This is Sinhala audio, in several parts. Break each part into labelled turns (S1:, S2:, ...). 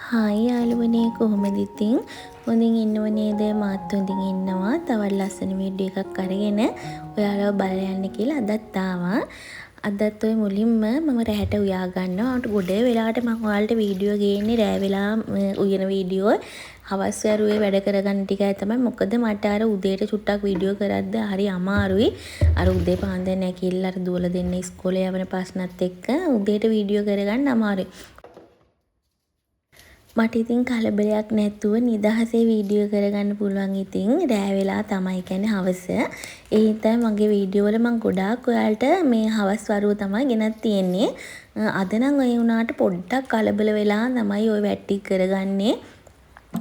S1: හායි යාළුවනේ කොහොමද ඉතින් හොඳින් ඉන්නව නේද මාත් හොඳින් ඉන්නවා තවත් ලස්සන වීඩියෝ එකක් අරගෙන ඔයාලව බලලා යන්න කියලා අදත් ආවා අදත් ඔය මුලින්ම මම රැහැට උයා ගන්නවා අට ගොඩ වෙලාවට මම ඔයාලට වීඩියෝ ගේන්නේ රෑ වෙලා උයන වීඩියෝ හවස් වැරුවේ වැඩ කරගන්න ටිකයි තමයි මොකද මට අර උදේට චුට්ටක් වීඩියෝ කරද්ද හරි අමාරුයි අර උදේ පාන්දර නැගිටලා අර දුවලා දෙන්න ඉස්කෝලේ යවන ප්‍රශ්නත් එක්ක උදේට වීඩියෝ කරගන්න අමාරුයි මට ඉතින් කලබලයක් නැතුව නිදහසේ වීඩියෝ කරගන්න පුළුවන් ඉතින් රෑ වෙලා තමයි කියන්නේ හවස. ඒ හින්දා මගේ වීඩියෝ වල මම ගොඩාක් ඔයාලට මේ හවස් වරුව තමයි ගෙනත් තියෙන්නේ. අද නම් ඒ වුණාට පොඩ්ඩක් කලබල වෙලා තමයි ওই වැට්ටි කරගන්නේ.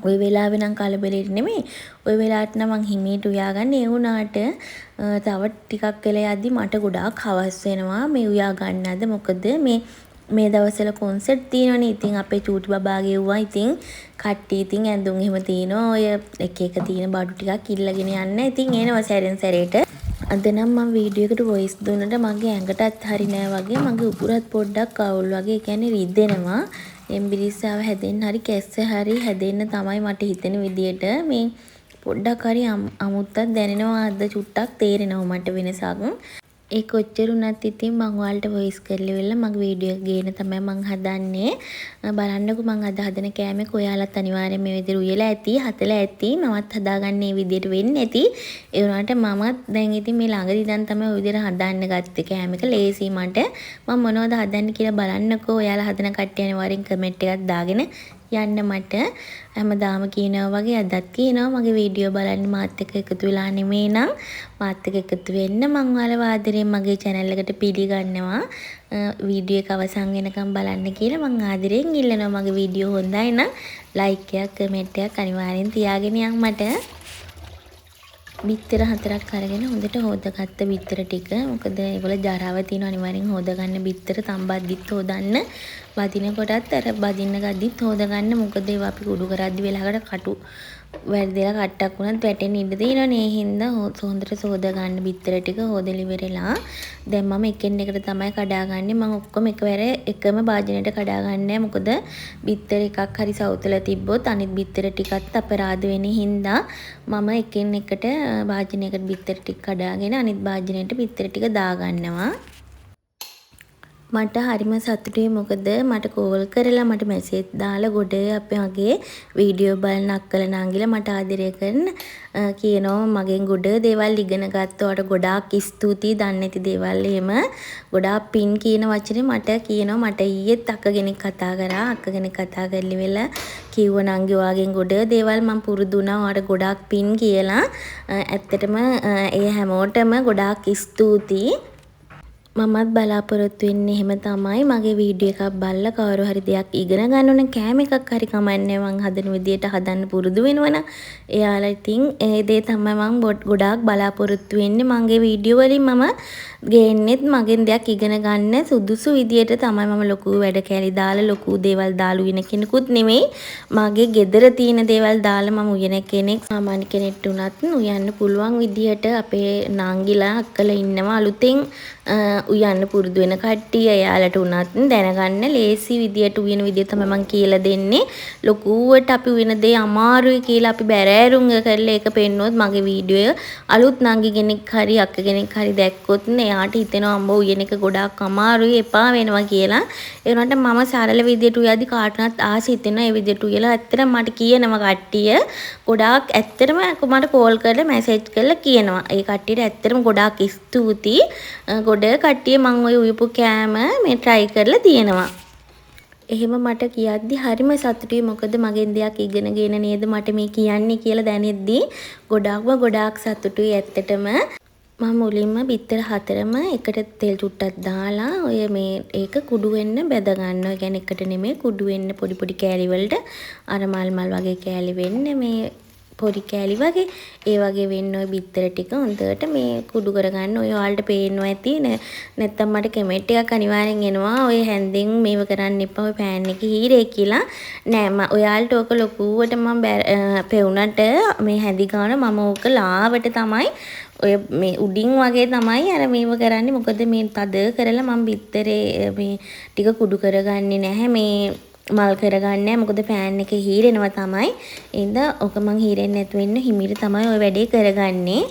S1: ওই වෙලාවේ නම් කලබලෙට නෙමෙයි. ওই වෙලාවට නම් මං හිමීට උයාගන්නේ. ඒ වුණාට තව ටිකක් වෙලා යද්දි මට ගොඩාක් හවස් වෙනවා මේ උයා ගන්නද මොකද මේ දවස්වල කොන්සර්ට් තියෙනවනේ. ඉතින් අපේ චූටි බබා ගෙව්වා. ඉතින් කට්ටිය ඉතින් ඇඳුම් එහෙම තියෙනවා. ඔය එක එක තියෙන බඩු ටිකක් ඉල්ලගෙන යන්න. ඉතින් එනවා සැරෙන් සැරේට. අද නම් මම වීඩියෝ එකට වොයිස් දුන්නට මගේ ඇඟටත් හරි නෑ වගේ. මගේ උකුරත් පොඩ්ඩක් අවුල් වගේ. ඒ කියන්නේ රිදෙනවා. එම්බිරිස්සාව හැදෙන්න හරි කැස්ස හරි හැදෙන්න තමයි මට හිතෙන විදියට මේ පොඩ්ඩක් හරි අමුත්තක් දැනෙනවා. අද චුට්ටක් තේරෙනවා මට වෙනසක්. ඒ කොච්චර උනත් ඉතින් මම ඔයාලට වොයිස් කරලා වෙලා මගේ වීඩියෝ එක ගේන තමයි මම හදන්නේ. බලන්නකෝ මම අද හදන කෑමක ඔයාලත් අනිවාර්යෙන් මේ විදිහට උයලා ඇති, හතලා ඇති. මමත් හදාගන්න මේ විදිහට වෙන්නේ ඇති. ඒ වුණාට මමත් දැන් ඉතින් මේ ළඟදී ඉඳන් තමයි ওই විදිහට හදාන්න ගත්තේ කෑමක ලේසි මට. මම මොනවද හදන්නේ කියලා බලන්නකෝ. ඔයාලා හදන කට්ටිය අනිවාර්යෙන් කමෙන්ට් එකක් දාගෙන යන්න මට හැමදාම කියනවා වගේ අදත් කියනවා මගේ වීඩියෝ බලන්න මාත් එක්ක එකතු වෙලා නෙමෙයි නම් මාත් එක්ක එකතු වෙන්න මම ඔයාලව ආදරයෙන් මගේ channel එකට පිළිගන්නවා වීඩියෝ එක අවසන් වෙනකම් බලන්න කියලා මම ආදරයෙන් ඉල්ලනවා මගේ වීඩියෝ හොඳයි නම් ලයික් එකක් කමෙන්ට් එකක් අනිවාර්යෙන් තියාගෙන යන්න මට බිත්තර 4ක් අරගෙන හොඳට හොදගත්ත බිත්තර ටික. මොකද ඒවල ජරාව තියෙන අනිවාර්යෙන් හොදගන්න බිත්තර තම්බද්දිත් හොදන්න. වදින කොටත් අර බදින්න ගද්දිත් හොදගන්න. මොකද ඒවා අපි කුඩු කරද්දි වෙලාවකට කටු වැරදිලා කට්ටක් වුණත් වැටෙන්න ඉඩ තියෙනවනේ. ඒ හින්දා හොඳට සෝදගන්න බිත්තර ටික හොදලි ඉවරලා. දැන් මම එකින් එකට තමයි කඩාගන්නේ. මම ඔක්කොම එකවර එකම භාජනයට කඩාගන්නේ. මොකද බිත්තර එකක් හරි සවුතලා තිබ්බොත් අනිත් බිත්තර ටිකත් අපරාධ වෙන හින්දා මම එකින් එකට භාජනයකට බිත්තර ටික කඩාගෙන අනිත් භාජනයට බිත්තර ටික දාගන්නවා. මට හරිම සතුටුයි මොකද මට කෝල් කරලා මට මැසේජ් දාලා ගොඩ අපේ මගේ වීඩියෝ බලන අක්කල නංගිලා මට ආදරය කරන කියනවා මගෙන් ගොඩ දේවල් ඉගෙන ගත්තවට ගොඩාක් ස්තුතියි දන්නේ නැති දේවල් එහෙම ගොඩාක් පින් කියන වචනේ මට කියනවා මට ඊයේත් අක්ක කෙනෙක් කතා කරා අක්ක කෙනෙක් කතා කරලි වෙලා කිව්ව නංගි ඔයාගෙන් ගොඩ දේවල් මම පුරුදු වුණා ඔයාට ගොඩාක් පින් කියලා ඇත්තටම ඒ හැමෝටම ගොඩාක් ස්තුතියි මමත් බලාපොරොත්තු වෙන්නේ එහෙම තමයි මගේ වීඩියෝ එකක් බලලා කවුරු හරි දෙයක් ඉගෙන ගන්න ඕන කෑම එකක් හරි කමන්නේ මං හදන විදියට හදන්න පුරුදු වෙනවනම් එයාලා ඉතින් ඒ දේ තමයි මං ගොඩාක් බලාපොරොත්තු වෙන්නේ මගේ වීඩියෝ වලින් මම ගේන්නෙත් මගෙන් දෙයක් ඉගෙන ගන්න සුදුසු විදියට තමයි මම ලොකු වැඩ කැලි දාලා ලොකු දේවල් දාලා උයන කෙනෙකුත් නෙමෙයි මගේ ගෙදර තියෙන දේවල් දාලා මම උයන කෙනෙක් සාමාන්‍ය කෙනෙක්ට උනත් උයන්න පුළුවන් විදියට අපේ නාංගිලා අක්කලා ඉන්නවා අලුතෙන් උයන්න පුරුදු වෙන කට්ටිය එයාලට උනත් දැනගන්න ලේසි විදියට උයන විදිය තමයි මම කියලා දෙන්නේ ලොකුවට අපි උයන දේ අමාරුයි කියලා අපි බැරෑරුම් කරලා ඒක පෙන්නොත් මගේ වීඩියෝ අලුත් නංගි කෙනෙක් හරි අක්ක කෙනෙක් හරි දැක්කොත් එයාට හිතෙනවා අම්බෝ උයන එක ගොඩාක් අමාරුයි එපා වෙනවා කියලා ඒ වුණාට මම සරල විදියට උයද්දි කාටවත් ආස හිතෙනවා ඒ විදියට උයලා ඇත්තටම මට කියනවා කට්ටිය ගොඩාක් ඇත්තටම මට කෝල් කරලා මැසේජ් කරලා කියනවා ඒ කට්ටියට ඇත්තටම ගොඩාක් ස්තුතියි ගොඩ කට්ටිය මං ඔය උයපු කෑම මේ try කරලා තියෙනවා. එහෙම මට කියද්දි හරිම සතුටුයි මොකද මගෙන් දෙයක් ඉගෙනගෙන නේද මට මේ කියන්නේ කියලා දැනෙද්දි ගොඩාක් සතුටුයි ඇත්තටම. මම මුලින්ම බිත්තර 4ම එකට තෙල් චුට්ටක් දාලා ඔය මේ ඒක කුඩු වෙන්න බෙද ගන්නවා. ඒ කියන්නේ එකට නෙමෙයි කුඩු වෙන්න පොඩි කෑලි වලට අර මල් වගේ කෑලි වෙන්න මේ පොඩි කෑලි වගේ ඒ වගේ වෙන්න ඔය බිත්තර ටික හොඳට මේ කුඩු කරගන්න. ඔය ඔයාලට පේනවා ඇති නැත්තම් මට කමෙන්ට් එකක් අනිවාර්යෙන් එනවා. ඔය හැන්දෙන් මේව කරන්න එපා. ඔය පෑන් එකේ හීරේ කියලා. නෑ ඔයාලට ඕක ලොකුවට මම පෙවුනට මේ හැඳි ගන්න මම ඕක ලාවට තමයි ඔය මේ උඩින් වගේ තමයි අර මේව කරන්නේ. මොකද මේ තද කරලා මම බිත්තරේ මේ ටික කුඩු කරගන්නේ නැහැ. මේ මල් කරගන්නේ. මොකද ෆෑන් එක හීරෙනවා තමයි. එහෙනම් ඔක මං හීරෙන්නේ නැතුව ඉන්න හිමීට තමයි ওই වැඩේ කරගන්නේ.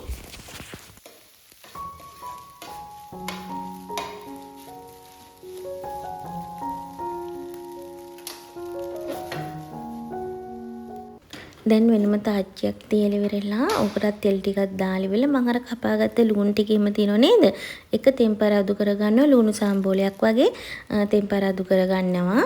S1: දැන් වෙනම තාච්චියක් තියලා ඉවරලා ඔකටත් තෙල් ටිකක් දාලා ඉවරලා මම අර කපාගත්ත ලුණු ටිකෙම තියෙනව නේද? එක තෙම්පරාදු කරගන්නවා ලුණු සම්බෝලයක් වගේ තෙම්පරාදු කරගන්නවා.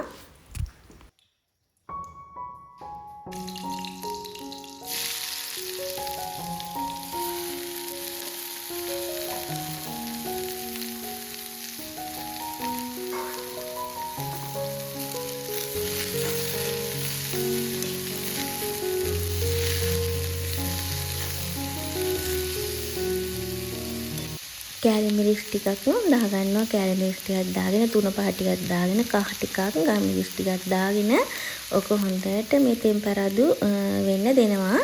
S1: කෑලි මිරිස් ටිකක් දාගන්නවා. කෑලි මිරිස් ටිකක් දාගෙන තුන පහ ටිකක් දාගෙන කහ ටිකක් ගම් මිරිස් ටිකක් දාගෙන ඔක හොඳට මේ තෙම්පරාදු වෙන්න දෙනවා.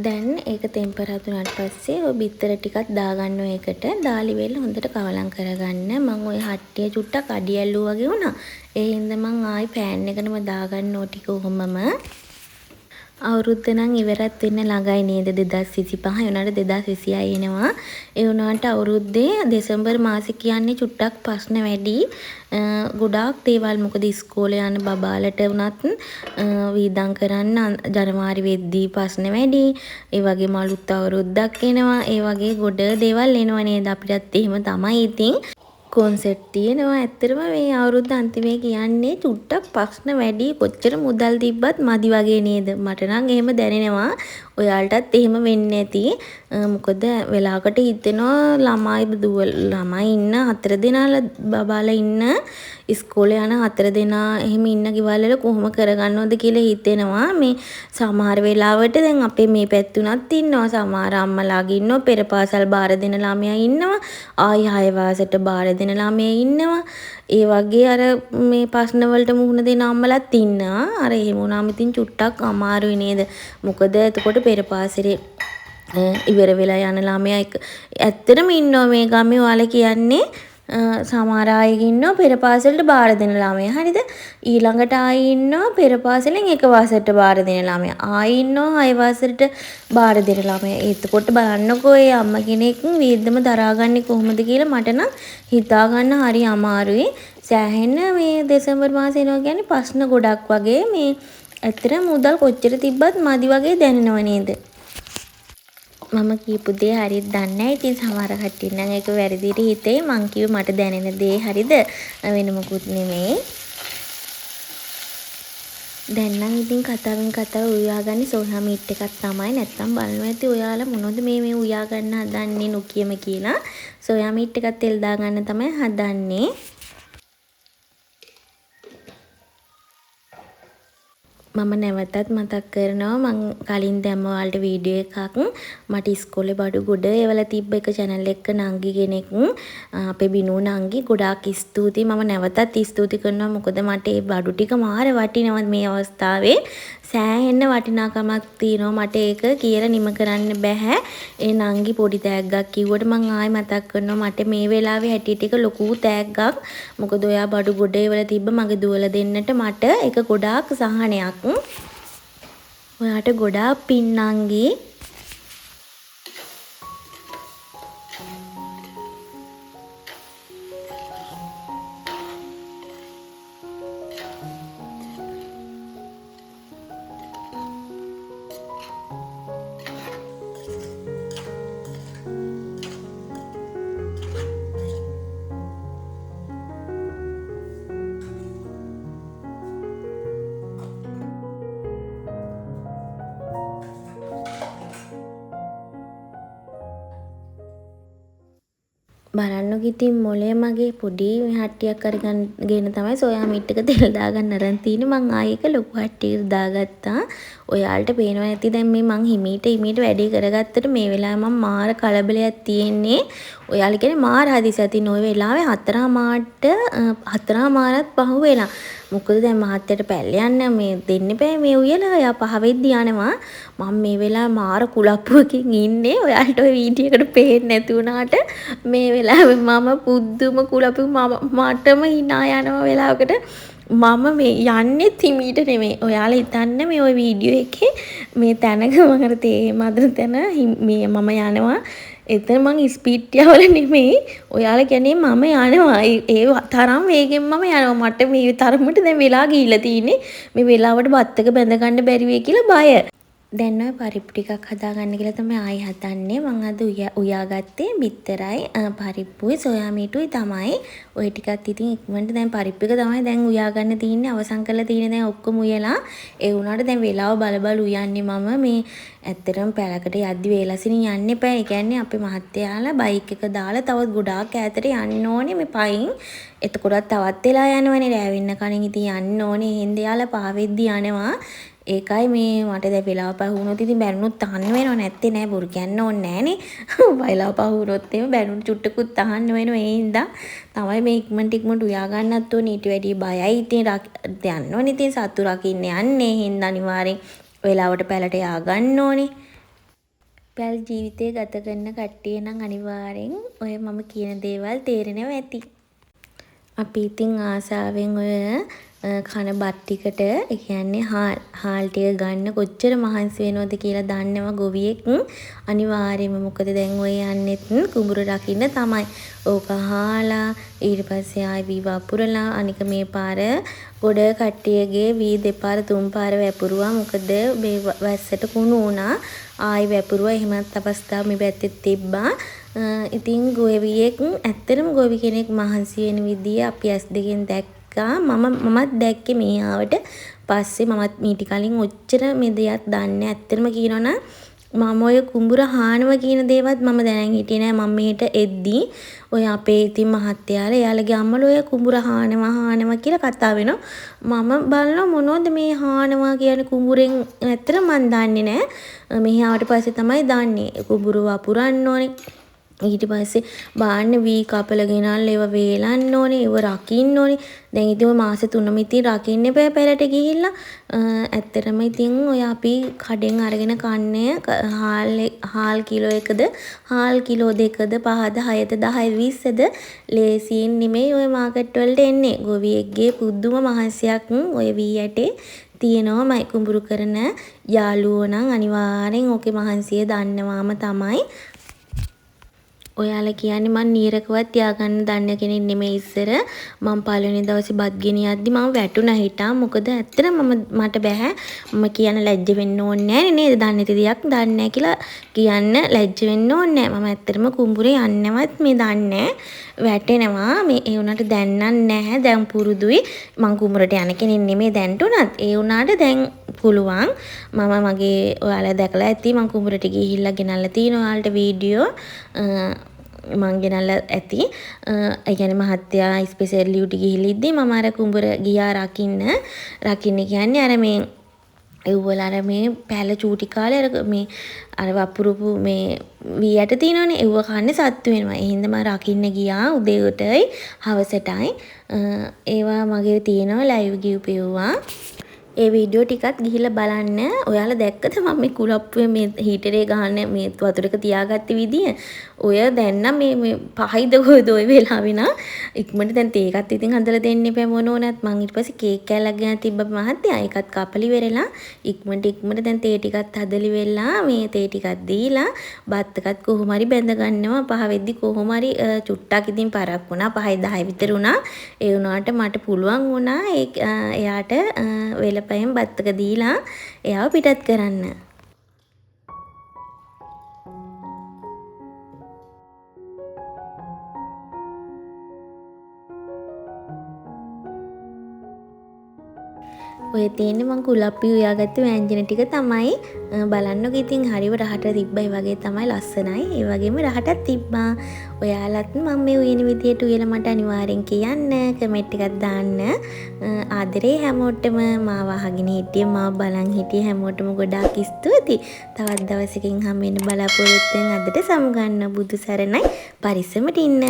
S1: දැන් ඒක තෙම්පරාදු වුණාට පස්සේ ඔය බිත්තර ටිකක් දාගන්න ඒකට. දාලි වෙල හොඳට කවලම් කරගන්න. මම ওই හට්ටිය චුට්ටක් අඩි ඇල්ලුවා වගේ වුණා. ඒ හින්දා මං ආයි පෑන් එකටම දාගන්න ඕ ටික කොහොමම. අවුරුද්ද නම් ඉවරත් වෙන්න ළඟයි නේද 2025 උනාට 2026 එනවා. ඒ වුණාට අවුරුද්දේ දෙසැම්බර් මාසේ කියන්නේ චුට්ටක් ප්‍රශ්න වැඩි. ගොඩාක් දේවල් මොකද ඉස්කෝලේ යන බබාලට වුණත් වීදම් කරන්න ජනවාරි වෙද්දී ප්‍රශ්න වැඩි. ඒ වගේම අලුත් අවුරුද්දක් එනවා. ඒ වගේ ගොඩ දේවල් එනවා නේද අපිටත් එහෙම තමයි ඉතින්. කොන්සර්ට් තියෙනවා. ඇත්තටම මේ අවුරුද්ද අන්තිමේ කියන්නේ චුට්ටක් ප්‍රශ්න වැඩි. කොච්චර මුදල් තිබ්බත් මදි වගේ නේද? මට නම් එහෙම දැනෙනවා. ඔයාලටත් එහෙම වෙන්නේ නැති. මොකද වෙලාවකට හිතෙනවා ළමයි ඉන්න 4 දෙනා බබාලා ඉන්න ඉස්කෝලේ යන 4 දෙනා එහෙම ඉන්න ගෙවල් වල කොහොම කරගන්නවද කියලා හිතෙනවා. මේ සමහර වෙලාවට දැන් අපේ මේ පැත්තුණත් ඉන්නවා. සමහර අම්මලාගේ ඉන්නවා. පෙර පාසල් බාර දෙන ළමයා ඉන්නවා. ආයි 6 වාසයට බාර දෙන ළමයා ඉන්නවා. ඒ වගේ අර මේ ප්‍රශ්න වලට මුහුණ දෙන අම්මලාත් ඉන්නවා. අර එහෙම වුණාම ඉතින් චුට්ටක් අමාරුයි නේද? මොකද එතකොට පෙර පාසලේ ඉවර වෙලා යන ළමයා ඇත්තටම ඉන්නවා මේ ගමේ. ඔයාලා කියන්නේ සමහර අය ඉන්නවා පෙර පාසලට බාර දෙන ළමයා. හරිද? ඊළඟට ආයි ඉන්නවා පෙර පාසලෙන් එක වාසයට බාර දෙන ළමයා. ආයි ඉන්නවා 6 වාසයට බාර දෙන ළමයා. එතකොට බලන්නකෝ ඒ අම්මා කෙනෙක් වේදම දරාගන්නේ කොහොමද කියලා මට නම් හිතා ගන්න හරි අමාරුයි. සෑහෙන මේ දෙසැම්බර් මාසේ එනවා කියන්නේ ප්‍රශ්න ගොඩක් වගේ. මේ ඇත්තට මුදල් කොච්චර තිබ්බත් මදි වගේ දැනෙනව නේද? මම කියපු දේ හරියට දන්නේ නැහැ. ඉතින් සමහර කට්ටිය නම් ඒක වැරදිට හිතේ. මං කිව්වේ මට දැනෙන දේ හරිද? වෙන මොකුත් නෙමෙයි. දැන් නම් ඉතින් කතාවෙන් කතාව උයාගන්නේ සෝයා මීට් එකක් තමයි. නැත්තම් බලනවා ඇති ඔයාලා මොනවද මේ උයා ගන්න හදන්නේ නොකියම කියලා. සෝයා මීට් එකක් තෙල් දාගන්න තමයි හදන්නේ. මම නැවතත් මතක් කරනවා මං කලින් දැම්ම ඔයාලට වීඩියෝ එකක් මට ඉස්කෝලේ බඩු ගොඩ එවලා තිබ්බ එක channel එක නංගි කෙනෙක් අපේ බිනු නංගි ගොඩාක් ස්තුතියි. මම නැවතත් ස්තුති කරනවා. මොකද මට ඒ බඩු ටික මාර වටිනවා මේ අවස්ථාවේ. සෑහෙන්න වටිනාකමක් තියෙනවා. මට ඒක කියලා නිම කරන්න බෑ. ඒ නංගි පොඩි තෑග්ගක් කිව්වට මං ආයෙ මතක් කරනවා මට මේ වෙලාවේ හැටියට එක ලොකු තෑග්ගක්. මොකද ඔයා බඩු ගොඩ එවලා තිබ්බ මගේ දුවලා දෙන්නට මට ඒක ගොඩාක් සහනයක්. ඔයාට ගොඩාක් පින් නංගි. බලන්නකො ඉතින් මොලේ මගේ පොඩි හට්ටියක් අරගෙන තමයි සෝයා මීට් එක තෙල් දාගන්න අරන් තියෙන්නේ. මං ආයෙක ලොකු හට්ටියකට දාගත්තා. ඔයාලට පේනවා ඇති දැන් මේ මං හිමීට වැඩේ කරගත්තට මේ වෙලාවේ මම මාර කලබලයක් තියෙන්නේ. ඔයාලා කියන්නේ මාර හදිසියකින් ওই වෙලාවේ 4:00ත් පහු වෙලා. මොකද දැන් මහත්තයට පැල්ල යන්න මේ දෙන්න බෑ මේ උයලා. එයා 5 වෙද්දි යනවා. මම මේ වෙලාවේ මාර කුලප්පුවකින් ඉන්නේ. ඔයාලට ওই වීඩියෝ එකට පේන්නේ නැති වුණාට මේ වෙලාවේ මම පුදුම කුලප්පු මටම hina යනවා වෙලාවකට. මම මේ යන්නේ හිමීට නෙමෙයි. ඔයාලා හිතන්න මේ ওই වීඩියෝ එකේ මේ තැනක මම අර තේ මදන තැන මේ මම යනවා. එතන මං ස්පීඩ් යවල නෙමෙයි. ඔයාලා කියන්නේ මම යනවා. ඒ තරම් වේගෙන් මම යනවා. මට මේ තරමට දැන් වෙලා ගිහිල්ලා තියෙන්නේ. මේ වෙලාවට බත් එක බැඳ ගන්න බැරි වෙයි කියලා බය. දැන් ඔය පරිප්පු ටිකක් හදාගන්න කියලා තමයි ආයි හදන්නේ. මම අද උයාගත්තේ බිත්තරයි පරිප්පුයි සෝයා මීටුයි තමයි. ඔය ටිකත් ඉතින් ඉක්මනට දැන් පරිප්පු එක තමයි දැන් උයාගන්න තියෙන්නේ. අවසන් කරලා තියෙන්නේ දැන් ඔක්කොම උයලා. ඒ වුණාට දැන් වෙලාව බල උයන්නේ මම මේ ඇත්තටම පැලකට යද්දි වේලසින් යන්න එපා. ඒ කියන්නේ අපේ මහත්තයාලා බයික් එක දාලා තවත් ගොඩාක් ඈතට යන්න ඕනේ මේ පයින්. එතකොටත් තවත් වෙලා යනවනේ රෑ වෙන්න කලින් ඉතින් යන්න ඕනේ. එහෙන් දෙයාලා පාවෙද්දි යනවා. ඒකයි මේ මට දැන් වෙලාව පහ වුණොත් ඉතින් බැනුත් අහන්න වෙනව නැත්තේ නෑ බොරු කියන්න ඕනේ නෑනේ. වෙලාව පහ වුණොත් එimhe බැනුත් චුට්ටකුත් අහන්න වෙනව ඒ හින්දා තමයි මේ ඉක්මනට උයා ගන්නත් ඕනේ. ඊට වැඩි බයයි ඉතින් යන්න ඕනේ. ඉතින් සතු රකින්න යන්නේ. හින්දා අනිවාර්යෙන් වෙලාවට පැලට යා ගන්න ඕනේ. පැල් ජීවිතේ ගත කරන කට්ටිය නම් අනිවාර්යෙන් ඔය මම කියන දේවල් තේරෙනවා ඇති. අපි ඉතින් ආසාවෙන් ඔය කන බත් ටිකට ඒ කියන්නේ හාල් ටික ගන්න කොච්චර මහන්සි වෙනවද කියලා දන්නවා ගොවියෙක්. අනිවාර්යයෙන්ම මොකද දැන් ඔය යන්නෙත් කුඹුර රකින්න තමයි. ඕක හාලා ඊට පස්සේ ආයි වී වපුරලා අනික මේ පාර ගොඩ කට්ටියගේ වී දෙපාර තුන් පාර වැපුරුවා. මොකද මේ වැස්සට කුණු වුණා. ආයි වැපුරුවා. එහෙමත් අවස්ථාව මේ පැත්තේ තිබ්බා. ඉතින් ගොවියෙක් ඇත්තටම ගොවි කෙනෙක් මහන්සි වෙන විදිය අපි ඇස් දෙකෙන් දැක්කා. මමත් දැක්කේ මේ ආවට පස්සේ මමත් මීට කලින් ඔච්චර මේ දෙයක් දන්නේ. ඇත්තටම කියනවනම් මම ඔය කුඹුර හානවා කියන දේවත් මම දැනන් හිටියේ නෑ. මම මෙහෙට එද්දි ඔය අපේ ඉතින් මහත්තයාලා එයාලගේ අම්මලා ඔය කුඹුර හානවා කියලා කතා වෙනවා. මම බලනවා මොනවද මේ හානවා කියන්නේ කුඹුරෙන්. ඇත්තටම මන් දන්නේ නෑ. මෙහි ආවට පස්සේ තමයි දන්නේ. කුඹුර වපුරන්න ඕනේ. ඊට පස්සේ බාන්න වී කපලා ගෙනල්ලා ඒව වේලන්න ඕනේ. ඒව රකින්න ඕනේ. දැන් ඉතින් ඔය මාස 3ම ඉතින් රකින්න එපා පෙරට ගිහිල්ලා. ඇත්තටම ඉතින් ඔය අපි කඩෙන් අරගෙන කන්නේ හාල් කිලෝ එකද හාල් කිලෝ දෙකද 5ද 6ද 10ද 20ද ලේසියෙන් නෙමෙයි ඔය මාකට් වලට එන්නේ. ගොවියෙක්ගේ පුදුම මහන්සියක් ඔය වී ඇටේ තියෙනවා. මයි කුඹුරු කරන යාළුවෝ නම් අනිවාර්යෙන් ඕකේ මහන්සිය දන්නවාම තමයි. ඔයාලා කියන්නේ මං නීරකවත් තියාගන්න දන්න කෙනෙක් නෙමෙයි ඉස්සර. මං පළවෙනි දවසේ බත් ගෙනියද්දි මං වැටුණා හිටා. මොකද ඇත්තටම මට බෑ. මම කියන්න ලැජ්ජ වෙන්න ඕනේ නෑනේ නේද? දන්නේ නැති දෙයක් දන්නේ නෑ කියලා කියන්න ලැජ්ජ වෙන්න ඕනේ නෑ. මම ඇත්තටම කුඹුරේ යන්නවත් මේ දන්නේ වැටෙනවා. මේ ඒ උනාට දැන් නැහැ. දැන් පුරුදුයි. මං කුඹුරට යන කෙනෙක් නෙමෙයි දැන්ට උනත්. ඒ උනාට දැන් පුළුවන්. මම මගේ ඔයාලා දැකලා ඇති මං කුඹුරට ගිහිල්ලා ගෙනල්ලා තියෙනවා ඔයාලට වීඩියෝ මං ගෙනල්ලා ඇති. ඒ කියන්නේ මහත්තයා ස්පෙෂල් ඩියුටි ගිහිල්ලා ඉද්දි මම අර කුඹුර ගියා රකින්න කියන්නේ අර මේ එව්වල අර මේ පැල චූටි කාලේ අර වපුරුපු මේ වී යට තියෙනවනේ එව්ව කන්නේ සත්තු වෙනවා. ඒ හින්දා මම රකින්න ගියා උදේටයි හවසටයි. ඒවා මගේ තියෙනවා ලයිව් ගිහුපෙව්වා. ඒ වීඩියෝ ටිකත් ගිහිල්ලා බලන්න. ඔයාලා දැක්කද මම මේ කුලප්පුවේ මේ හීටරේ ගහන්න මේ වතුරක තියාගත්ත විදිය? ඔය දැන් නම් මේ පහයිද කොයිද ඔය වෙලාවේ නා ඉක්මනට දැන් තේ එකත් ඉතින් හදලා දෙන්න එපා මොන ඕනත්. මං ඊට පස්සේ කේක් කෑල්ලක් ගෙන තිබ්බ මහත්තයා. ඒකත් කපලි වෙරලා ඉක්මනට දැන් තේ ටිකත් හදලි වෙලා මේ තේ ටිකක් දීලා බත් එකත් කොහොම හරි බැඳ ගන්නවා. පහ වෙද්දි කොහොම හරි චුට්ටක් ඉතින් පරක් වුණා. 5යි 10යි විතර වුණා. ඒ වුණාට මට පුළුවන් වුණා එයාට වෙලපයෙන් බත් එක දීලා එයාව පිටත් කරන්න. ඔය ඔය තියෙන්නේ මම කුලප්පි උයාගත්ත ව්‍යංජන ටික තමයි. බලන්නකො ඉතින් හරිව රහට තිබ්බයි වගේ තමයි ලස්සනයි. ඒ වගේම රහටත් තිබ්බා. ඔයාලත් මම මේ උයන විදියට උයලා මට අනිවාර්යෙන් කියන්න. කමෙන්ට් එකක් දාන්න. ආදරේ හැමෝටම මාව අහගෙන හිටිය මාව බලන් හිටිය හැමෝටම ගොඩාක් ස්තුතියි. තවත් දවසකින් හම්බ වෙන්න බලාපොරොත්තු වෙන අදට සමුගන්න. බුදු සරණයි. පරිස්සමට ඉන්න.